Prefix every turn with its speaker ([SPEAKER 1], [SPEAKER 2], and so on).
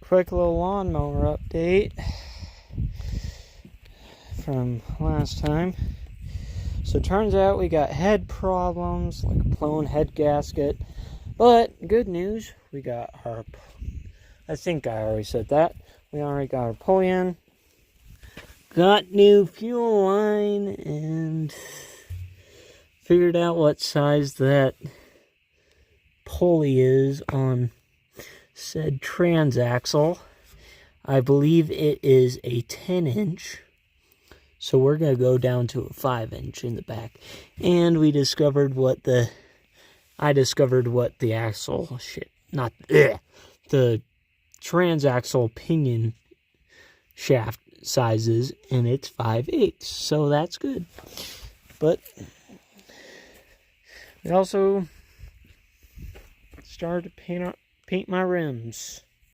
[SPEAKER 1] quick little lawnmower update from last time. So turns out we got head problems, like a blown head gasket. But good news, we got our, I think I already said that. We already got our pulley in. Got new fuel line and figured out what size that pulley is on said transaxle. I believe it is a 10-inch. So we're going to go down to a 5-inch in the back. And we discovered what the axle, the transaxle pinion shaft size is, and it's 5/8. So that's good. But we also started to paint my rims.